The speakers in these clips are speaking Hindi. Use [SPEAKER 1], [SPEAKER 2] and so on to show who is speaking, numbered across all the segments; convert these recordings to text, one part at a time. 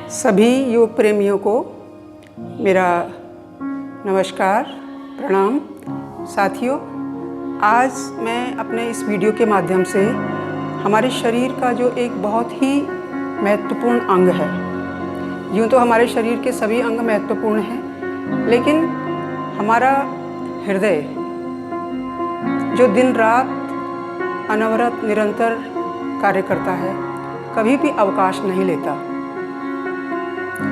[SPEAKER 1] सभी योग प्रेमियों को मेरा नमस्कार, प्रणाम। साथियों, आज मैं अपने इस वीडियो के माध्यम से हमारे शरीर का जो एक बहुत ही महत्वपूर्ण अंग है, यूँ तो हमारे शरीर के सभी अंग महत्वपूर्ण हैं, लेकिन हमारा हृदय जो दिन रात अनवरत निरंतर कार्य करता है, कभी भी अवकाश नहीं लेता,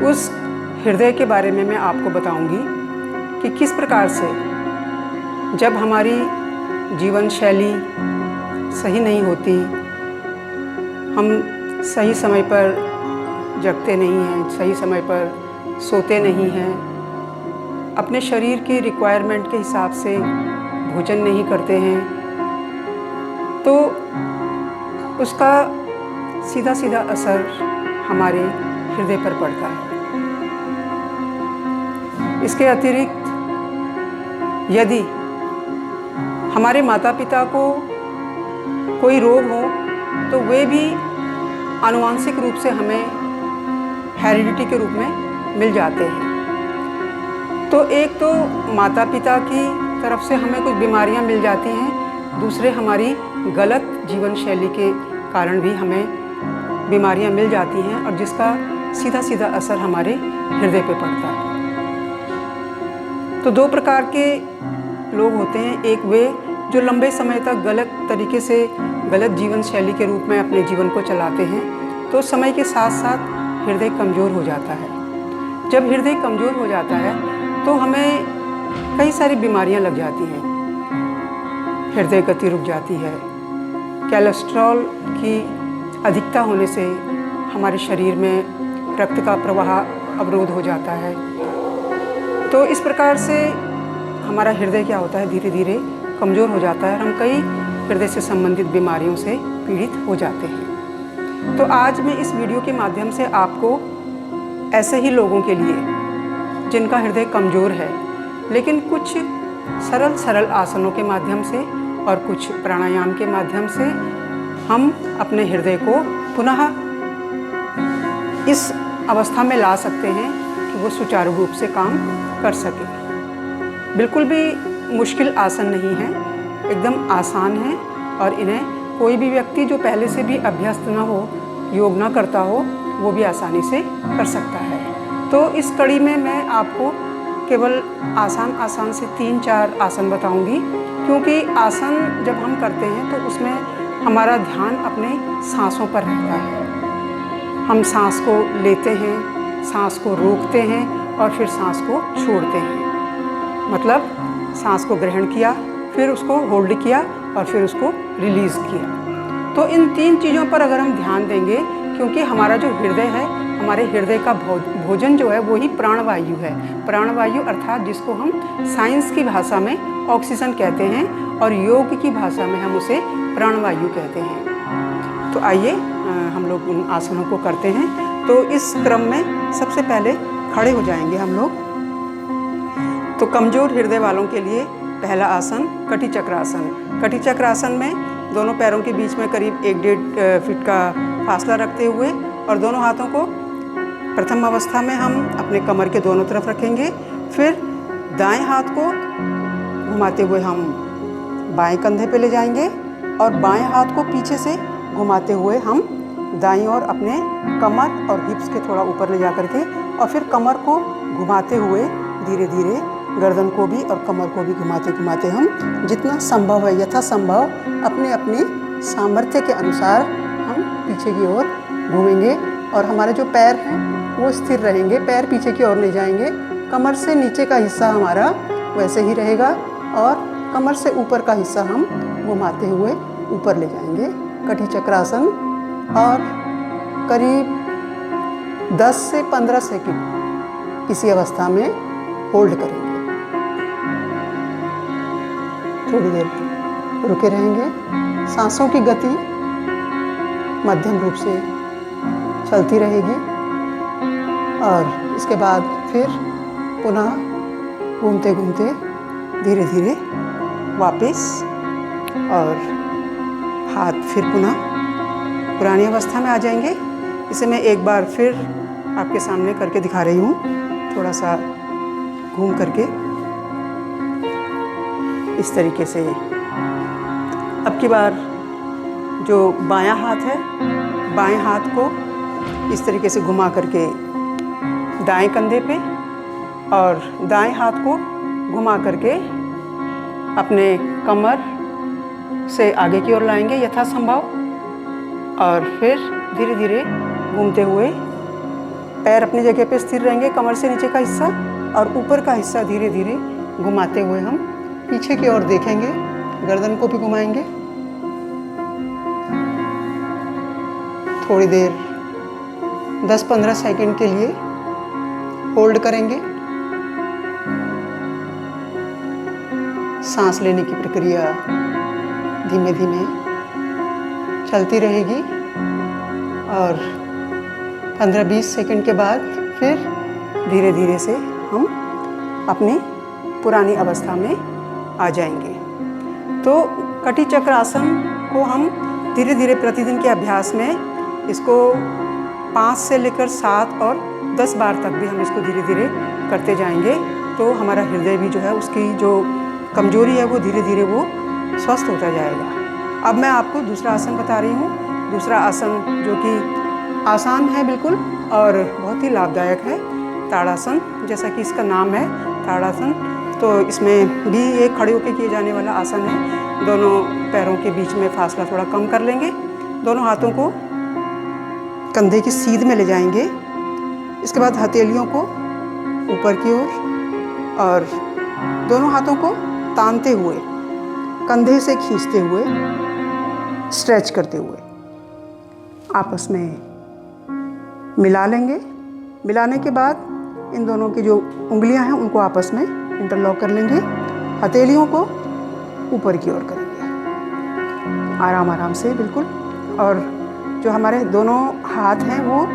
[SPEAKER 1] उस हृदय के बारे में मैं आपको बताऊंगी कि किस प्रकार से जब हमारी जीवन शैली सही नहीं होती, हम सही समय पर जगते नहीं हैं, सही समय पर सोते नहीं हैं, अपने शरीर की रिक्वायरमेंट के हिसाब से भोजन नहीं करते हैं, तो उसका सीधा सीधा असर हमारे हृदय पर पड़ता है। इसके अतिरिक्त यदि हमारे माता पिता को कोई रोग हो तो वे भी आनुवांशिक रूप से हमें हेरिडिटी के रूप में मिल जाते हैं। तो एक तो माता पिता की तरफ से हमें कुछ बीमारियां मिल जाती हैं, दूसरे हमारी गलत जीवन शैली के कारण भी हमें बीमारियां मिल जाती हैं, और जिसका सीधा सीधा असर हमारे हृदय पे पड़ता है। तो दो प्रकार के लोग होते हैं, एक वे जो लंबे समय तक गलत तरीके से गलत जीवन शैली के रूप में अपने जीवन को चलाते हैं, तो समय के साथ साथ हृदय कमज़ोर हो जाता है। जब हृदय कमज़ोर हो जाता है तो हमें कई सारी बीमारियां लग जाती हैं। हृदय गति रुक जाती है, कोलेस्ट्रॉल की अधिकता होने से हमारे शरीर में रक्त का प्रवाह अवरोध हो जाता है। तो इस प्रकार से हमारा हृदय क्या होता है, धीरे धीरे कमज़ोर हो जाता है, हम कई हृदय से संबंधित बीमारियों से पीड़ित हो जाते हैं। तो आज मैं इस वीडियो के माध्यम से आपको ऐसे ही लोगों के लिए जिनका हृदय कमज़ोर है, लेकिन कुछ सरल सरल आसनों के माध्यम से और कुछ प्राणायाम के माध्यम से हम अपने हृदय को पुनः इस अवस्था में ला सकते हैं कि वो सुचारू रूप से काम कर सके। बिल्कुल भी मुश्किल आसन नहीं है, एकदम आसान है, और इन्हें कोई भी व्यक्ति जो पहले से भी अभ्यस्त ना हो, योग ना करता हो, वो भी आसानी से कर सकता है। तो इस कड़ी में मैं आपको केवल आसान से 3-4 आसन बताऊंगी, क्योंकि आसन जब हम करते हैं तो उसमें हमारा ध्यान अपने सांसों पर रहता है। हम सांस को लेते हैं, सांस को रोकते हैं और फिर सांस को छोड़ते हैं। मतलब सांस को ग्रहण किया, फिर उसको होल्ड किया और फिर उसको रिलीज़ किया। तो इन 3 चीज़ों पर अगर हम ध्यान देंगे, क्योंकि हमारा जो हृदय है, हमारे हृदय का भोजन जो है वो ही प्राणवायु है। प्राणवायु अर्थात जिसको हम साइंस की भाषा में ऑक्सीजन कहते हैं और योग की भाषा में हम उसे प्राणवायु कहते हैं। तो आइए हम लोग उन आसनों को करते हैं। तो इस क्रम में सबसे पहले खड़े हो जाएंगे हम लोग। तो कमज़ोर हृदय वालों के लिए पहला आसन कटी चक्रासन। कटी चक्रासन में दोनों पैरों के बीच में करीब 1-1.5 फीट का फासला रखते हुए और दोनों हाथों को प्रथम अवस्था में हम अपने कमर के दोनों तरफ रखेंगे। फिर दाएं हाथ को घुमाते हुए हम बाएं कंधे पे ले जाएंगे और बाएं हाथ को पीछे से घुमाते हुए हम दाईं ओर अपने कमर और हिप्स के थोड़ा ऊपर ले जा करके, और फिर कमर को घुमाते हुए धीरे धीरे गर्दन को भी और कमर को भी घुमाते घुमाते हम जितना संभव है, यथासंभव अपने अपने सामर्थ्य के अनुसार हम पीछे की ओर घूमेंगे। और हमारे जो पैर हैं वो स्थिर रहेंगे, पैर पीछे की ओर नहीं जाएंगे। कमर से नीचे का हिस्सा हमारा वैसे ही रहेगा और कमर से ऊपर का हिस्सा हम घुमाते हुए ऊपर ले जाएंगे। कटी चक्रासन और करीब 10 से 15 सेकंड इसी अवस्था में होल्ड करेंगे। थोड़ी देर रुके रहेंगे। सांसों की गति मध्यम रूप से चलती रहेगी और इसके बाद फिर पुनः घूमते घूमते धीरे धीरे वापस, और हाथ फिर पुनः पुरानी अवस्था में आ जाएंगे। इसे मैं एक बार फिर आपके सामने करके दिखा रही हूँ, थोड़ा सा घूम करके इस तरीके से। अब की बार जो बायां हाथ है, बाएं हाथ को इस तरीके से घुमा करके दाएं कंधे पे और दाएं हाथ को घुमा करके अपने कमर से आगे की ओर लाएंगे यथासंभव, और फिर धीरे धीरे घूमते हुए पैर अपनी जगह पे स्थिर रहेंगे, कमर से नीचे का हिस्सा और ऊपर का हिस्सा धीरे धीरे घुमाते हुए हम पीछे की ओर देखेंगे, गर्दन को भी घुमाएंगे। थोड़ी देर 10-15 सेकंड के लिए होल्ड करेंगे। सांस लेने की प्रक्रिया धीमे धीमे चलती रहेगी और 15-20 सेकंड के बाद फिर धीरे धीरे से हम अपनी पुरानी अवस्था में आ जाएंगे। तो कटी चक्र आसन को हम धीरे धीरे प्रतिदिन के अभ्यास में इसको 5 से लेकर 7 और 10 बार तक भी हम इसको धीरे धीरे करते जाएंगे, तो हमारा हृदय भी जो है, उसकी जो कमजोरी है वो धीरे धीरे वो स्वस्थ होता जाएगा। अब मैं आपको दूसरा आसन बता रही हूँ। दूसरा आसन जो कि आसान है बिल्कुल और बहुत ही लाभदायक है, ताड़ासन, जैसा कि इसका नाम है ताड़ासन। तो इसमें भी एक खड़े होकर किए जाने वाला आसन है। दोनों पैरों के बीच में फासला थोड़ा कम कर लेंगे, दोनों हाथों को कंधे की सीध में ले जाएंगे। इसके बाद हथेलियों को ऊपर की ओर और दोनों हाथों को तानते हुए, कंधे से खींचते हुए, स्ट्रेच करते हुए आपस में मिला लेंगे। मिलाने के बाद इन दोनों की जो उंगलियां हैं उनको आपस में इंटरलॉक कर लेंगे। हथेलियों को ऊपर की ओर करेंगे आराम आराम से बिल्कुल, और जो हमारे दोनों हाथ हैं वो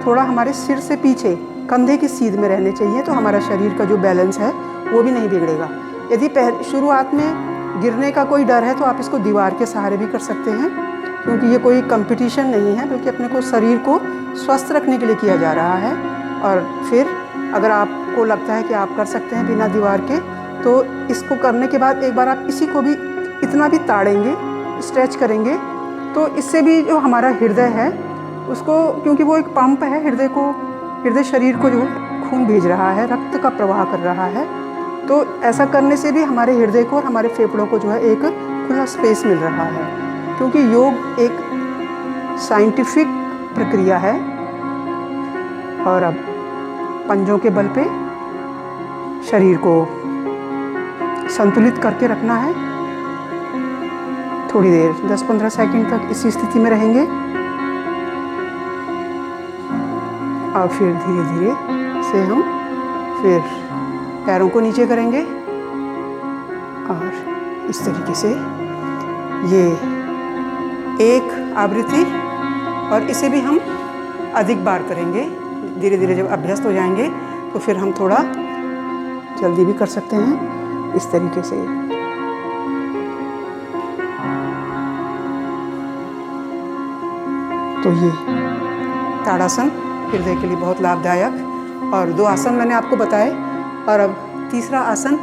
[SPEAKER 1] थोड़ा हमारे सिर से पीछे कंधे की सीध में रहने चाहिए, तो हमारा शरीर का जो बैलेंस है वो भी नहीं बिगड़ेगा। यदि शुरुआत में गिरने का कोई डर है तो आप इसको दीवार के सहारे भी कर सकते हैं, क्योंकि ये कोई कंपटीशन नहीं है, बल्कि अपने को शरीर को स्वस्थ रखने के लिए किया जा रहा है। और फिर अगर आपको लगता है कि आप कर सकते हैं बिना दीवार के, तो इसको करने के बाद एक बार आप इसी को भी इतना भी ताड़ेंगे, स्ट्रेच करेंगे, तो इससे भी जो हमारा हृदय है उसको, क्योंकि वो एक पंप है, हृदय शरीर को जो है खून भेज रहा है, रक्त का प्रवाह कर रहा है, तो ऐसा करने से भी हमारे हृदय को और हमारे फेफड़ों को जो है एक खुला स्पेस मिल रहा है। क्योंकि योग एक साइंटिफिक प्रक्रिया है। और अब पंजों के बल पे शरीर को संतुलित करके रखना है। थोड़ी देर 10-15 सेकंड तक इसी स्थिति में रहेंगे और फिर धीरे धीरे से हम फिर पैरों को नीचे करेंगे और इस तरीके से ये एक आवृत्ति, और इसे भी हम अधिक बार करेंगे। धीरे धीरे जब अभ्यस्त हो जाएंगे तो फिर हम थोड़ा जल्दी भी कर सकते हैं इस तरीके से। तो ये ताड़ासन हृदय के लिए बहुत लाभदायक, और 2 आसन मैंने आपको बताए। और अब तीसरा आसन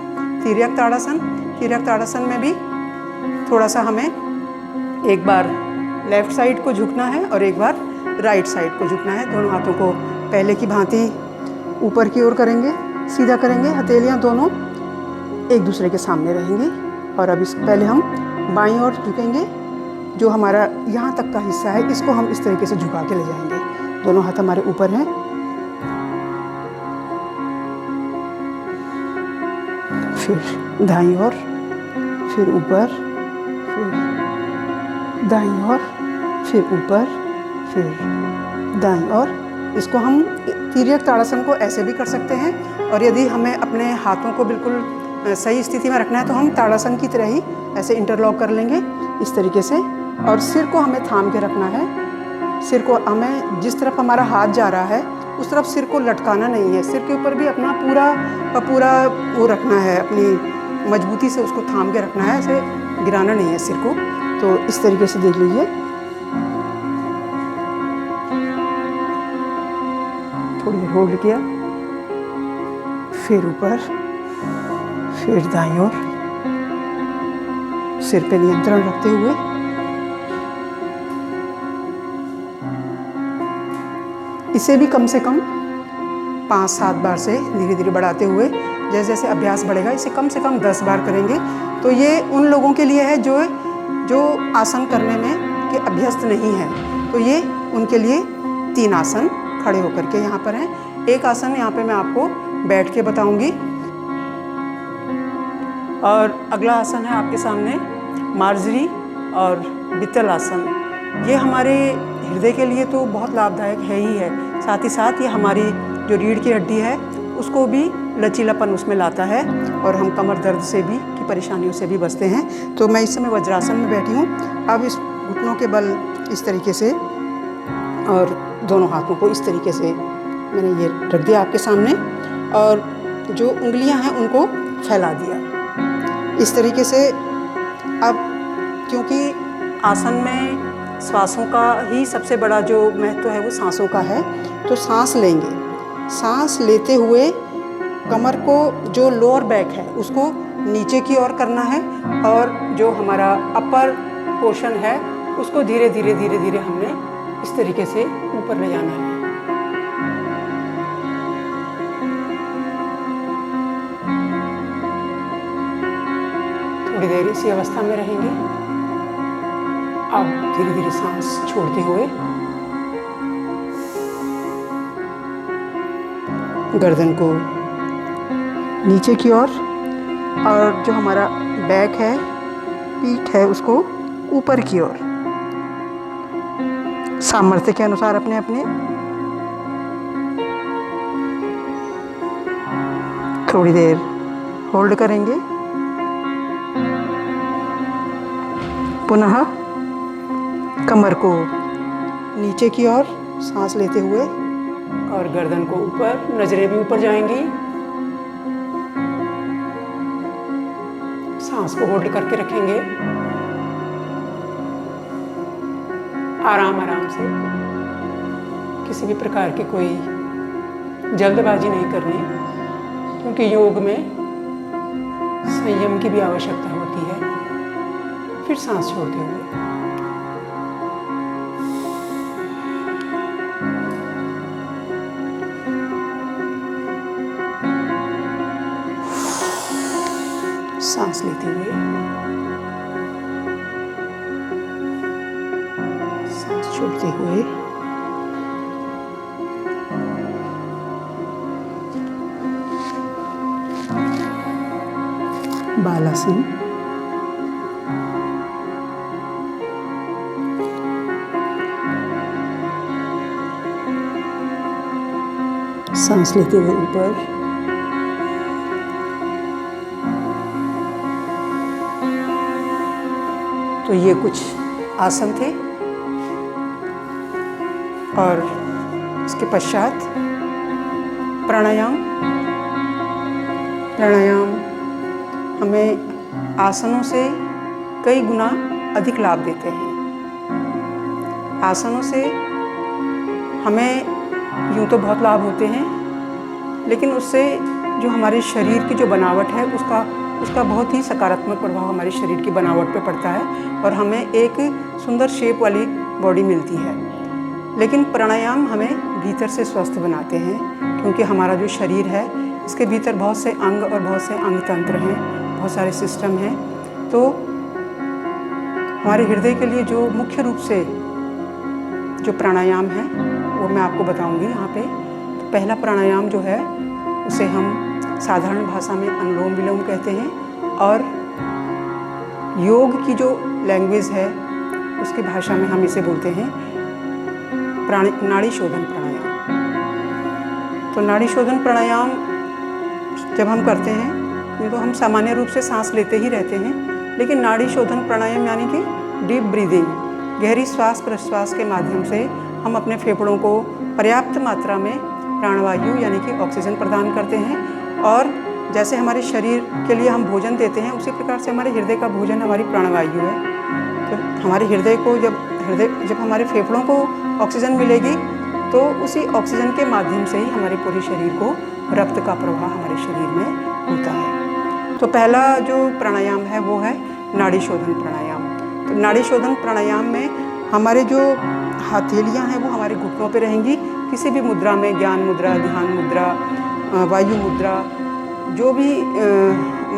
[SPEAKER 1] तिर्यक ताड़ासन। तिर्यक ताड़ासन में भी थोड़ा सा हमें एक बार लेफ्ट साइड को झुकना है और एक बार राइट साइड को झुकना है। दोनों हाथों को पहले की भांति ऊपर की ओर करेंगे, सीधा करेंगे, हथेलियां दोनों एक दूसरे के सामने रहेंगी। और अब पहले हम बाईं ओर झुकेंगे, जो हमारा यहाँ तक का हिस्सा है इसको हम इस तरीके से झुका के ले जाएंगे। दोनों हाथ हमारे ऊपर हैं, फिर दाईं ओर, फिर ऊपर, फिर दाईं ओर, फिर ऊपर, फिर दाईं ओर। इसको हम तिर्यक ताड़ासन को ऐसे भी कर सकते हैं, और यदि हमें अपने हाथों को बिल्कुल सही स्थिति में रखना है तो हम ताड़ासन की तरह ही ऐसे इंटरलॉक कर लेंगे इस तरीके से। और सिर को हमें थाम के रखना है। सिर को हमें जिस तरफ हमारा हाथ जा रहा है उस तरफ सिर को लटकाना नहीं है। सिर के ऊपर भी अपना पूरा वो रखना है, अपनी मजबूती से उसको थाम के रखना है, ऐसे गिराना नहीं है सिर को। तो इस तरीके से देख लीजिए। थोड़ी देर होल्ड किया, फिर ऊपर, फिर दाईं ओर, सिर पे नियंत्रण रखते हुए इसे भी कम से कम 5-7 बार से धीरे धीरे बढ़ाते हुए, जैसे जैसे अभ्यास बढ़ेगा इसे कम से कम 10 बार करेंगे। तो ये उन लोगों के लिए है जो आसन करने में के अभ्यस्त नहीं है, तो ये उनके लिए 3 आसन खड़े होकर के यहाँ पर हैं। एक आसन यहाँ पे मैं आपको बैठ के बताऊंगी, और अगला आसन है आपके सामने मार्जरी और बित्तल आसन। ये हमारे हृदय के लिए तो बहुत लाभदायक है ही है, साथ ही साथ ये हमारी जो रीढ़ की हड्डी है उसको भी लचीलापन उसमें लाता है, और हम कमर दर्द से भी की परेशानियों से भी बचते हैं। तो मैं इस समय वज्रासन में बैठी हूँ। अब इस घुटनों के बल इस तरीके से और दोनों हाथों को इस तरीके से मैंने ये रख दिया आपके सामने, और जो उंगलियां हैं उनको फैला दिया इस तरीके से। अब क्योंकि आसन में श्वासों का ही सबसे बड़ा जो महत्व है वो सांसों का है, तो सांस लेंगे। सांस लेते हुए कमर को, जो लोअर बैक है उसको नीचे की ओर करना है, और जो हमारा अपर पोर्शन है उसको धीरे धीरे धीरे धीरे हमने इस तरीके से ऊपर ले जाना है। थोड़ी देर इसी अवस्था में रहेंगे। अब धीरे धीरे सांस छोड़ते हुए गर्दन को नीचे की ओर, और जो हमारा बैक है, पीठ है, उसको ऊपर की ओर, सामर्थ्य के अनुसार अपने अपने। थोड़ी देर होल्ड करेंगे, पुनः कमर को नीचे की ओर सांस लेते हुए, और गर्दन को ऊपर, नजरें भी ऊपर जाएंगी। सांस को होल्ड करके रखेंगे, आराम आराम से, किसी भी प्रकार की कोई जल्दबाजी नहीं करनी, क्योंकि योग में संयम की भी आवश्यकता होती है। फिर सांस छोड़ते हुए सांस लेते हुए सांस छोड़ते हुए बालासन। सांस लेते हुए ऊपर, तो ये कुछ आसन थे, और इसके पश्चात प्राणायाम। प्राणायाम हमें आसनों से कई गुना अधिक लाभ देते हैं। आसनों से हमें यूँ तो बहुत लाभ होते हैं, लेकिन उससे जो हमारे शरीर की जो बनावट है उसका बहुत ही सकारात्मक प्रभाव हमारे शरीर की बनावट पे पड़ता है, और हमें एक सुंदर शेप वाली बॉडी मिलती है। लेकिन प्राणायाम हमें भीतर से स्वस्थ बनाते हैं, क्योंकि हमारा जो शरीर है इसके भीतर बहुत से अंग और बहुत से अंग तंत्र हैं, बहुत सारे सिस्टम हैं। तो हमारे हृदय के लिए जो मुख्य रूप से जो प्राणायाम है वो मैं आपको बताऊंगी यहाँ पे। तो पहला प्राणायाम जो है उसे हम साधारण भाषा में अनुलोम विलोम कहते हैं, और योग की जो लैंग्वेज है उसकी भाषा में हम इसे बोलते हैं नाड़ी शोधन प्राणायाम। तो नाड़ी शोधन प्राणायाम जब हम करते हैं तो हम सामान्य रूप से सांस लेते ही रहते हैं, लेकिन नाड़ी शोधन प्राणायाम यानी कि डीप ब्रीदिंग, गहरी श्वास प्रश्वास के माध्यम से हम अपने फेफड़ों को पर्याप्त मात्रा में प्राणवायु यानी कि ऑक्सीजन प्रदान करते हैं। और जैसे हमारे शरीर के लिए हम भोजन देते हैं, उसी प्रकार से हमारे हृदय का भोजन हमारी प्राणवायु है। तो हमारे हृदय को जब हमारे फेफड़ों को ऑक्सीजन मिलेगी तो उसी ऑक्सीजन के माध्यम से ही हमारे पूरे शरीर को रक्त का प्रवाह हमारे शरीर में होता है। तो पहला जो प्राणायाम है वो है नाड़ी शोधन प्राणायाम। तो नाड़ी शोधन प्राणायाम में हमारे जो हथेलियाँ हैं वो हमारे घुटनों पे रहेंगी। किसी भी मुद्रा में, ज्ञान मुद्रा, ध्यान मुद्रा, वायु मुद्रा, जो भी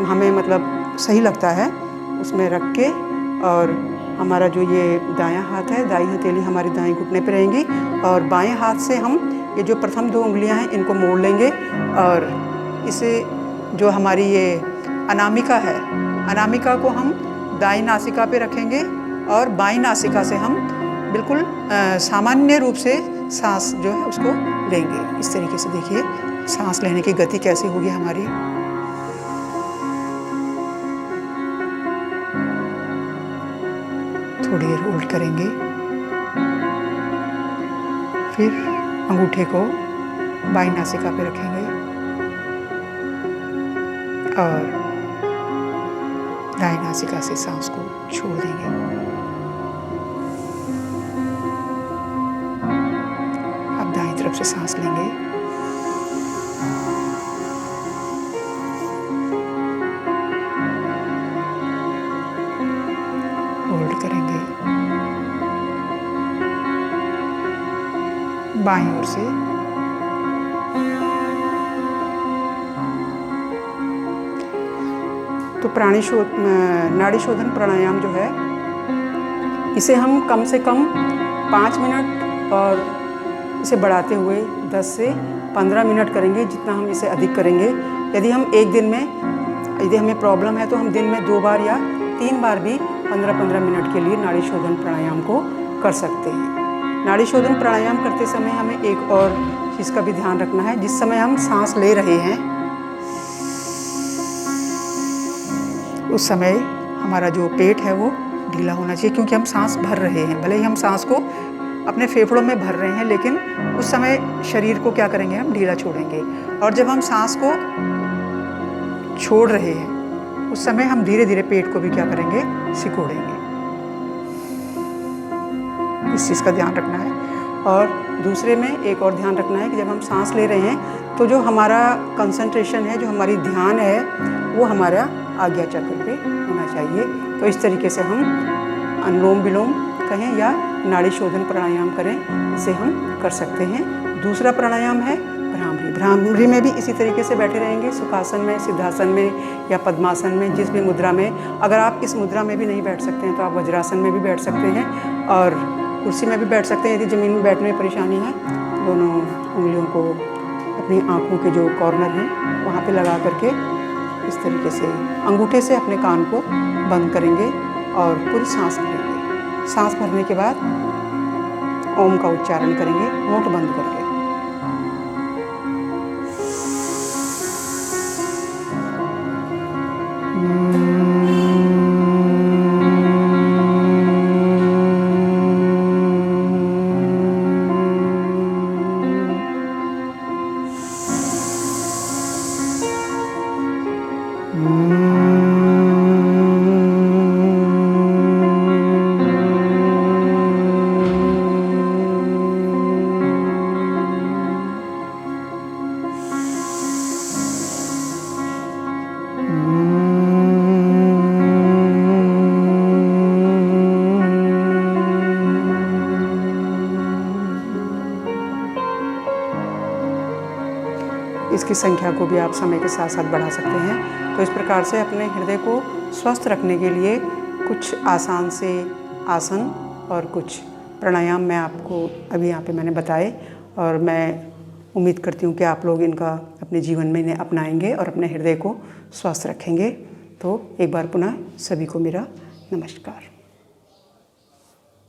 [SPEAKER 1] हमें मतलब सही लगता है उसमें रख के, और हमारा जो ये दायां हाथ है, दाईं हथेली हमारी दाएं घुटने पे रहेंगी, और बाएं हाथ से हम ये जो प्रथम 2 उंगलियां हैं इनको मोड़ लेंगे, और इसे जो हमारी ये अनामिका है, अनामिका को हम दाईं नासिका पे रखेंगे और बाईं नासिका से हम बिल्कुल सामान्य रूप से सांस जो है उसको लेंगे। इस तरीके से देखिए सांस लेने की गति कैसी होगी हमारी। थोड़ी देर होल्ड करेंगे, फिर अंगूठे को बाईं नासिका पे रखेंगे और दाईं नासिका से सांस को छोड़ देंगे। अब दाईं तरफ से सांस लेंगे, होल्ड करेंगे, बाईं ओर से तो नाड़ी शोधन प्राणायाम जो है इसे हम कम से कम 5 मिनट और इसे बढ़ाते हुए 10 से 15 मिनट करेंगे। जितना हम इसे अधिक करेंगे, यदि हम एक दिन में, यदि हमें प्रॉब्लम है तो हम दिन में 2 बार या 3 बार भी 15-15 मिनट के लिए नाड़ी शोधन प्राणायाम को कर सकते हैं। नाड़ी शोधन प्राणायाम करते समय हमें एक और चीज़ का भी ध्यान रखना है। जिस समय हम सांस ले रहे हैं उस समय हमारा जो पेट है वो ढीला होना चाहिए, क्योंकि हम सांस भर रहे हैं। भले ही हम सांस को अपने फेफड़ों में भर रहे हैं, लेकिन उस समय शरीर को क्या करेंगे, हम ढीला छोड़ेंगे। और जब हम सांस को छोड़ रहे हैं उस समय हम धीरे धीरे पेट को भी क्या करेंगे, सिकोड़ेंगे। इस चीज़ का ध्यान रखना है। और दूसरे में एक और ध्यान रखना है कि जब हम सांस ले रहे हैं तो जो हमारा कंसंट्रेशन है, जो हमारी ध्यान है, वो हमारा आज्ञा चक्र पे होना चाहिए। तो इस तरीके से हम अनुलोम विलोम कहें या नाड़ी शोधन प्राणायाम करें, इसे हम कर सकते हैं। दूसरा प्राणायाम है भ्रामरी। भ्रामरी में भी इसी तरीके से बैठे रहेंगे, सुखासन में, सिद्धासन में या पद्मासन में, जिस भी मुद्रा में। अगर आप इस मुद्रा में भी नहीं बैठ सकते हैं तो आप वज्रासन में भी बैठ सकते हैं और कुर्सी में भी बैठ सकते हैं। यदि ज़मीन में बैठने में परेशानी है, दोनों उंगलियों को अपनी आँखों के जो कॉर्नर हैं वहाँ पे लगा करके इस तरीके से अंगूठे से अपने कान को बंद करेंगे और पूरी सांस भरेंगे। सांस भरने के बाद ओम का उच्चारण करेंगे, होंठ बंद करके। इसकी संख्या को भी आप समय के साथ साथ बढ़ा सकते हैं। तो इस प्रकार से अपने हृदय को स्वस्थ रखने के लिए कुछ आसान से आसन और कुछ प्राणायाम मैं आपको अभी यहाँ पे मैंने बताए, और मैं उम्मीद करती हूँ कि आप लोग इनका अपने जीवन में इन्हें अपनाएंगे और अपने हृदय को स्वस्थ रखेंगे। तो एक बार पुनः सभी को मेरा नमस्कार।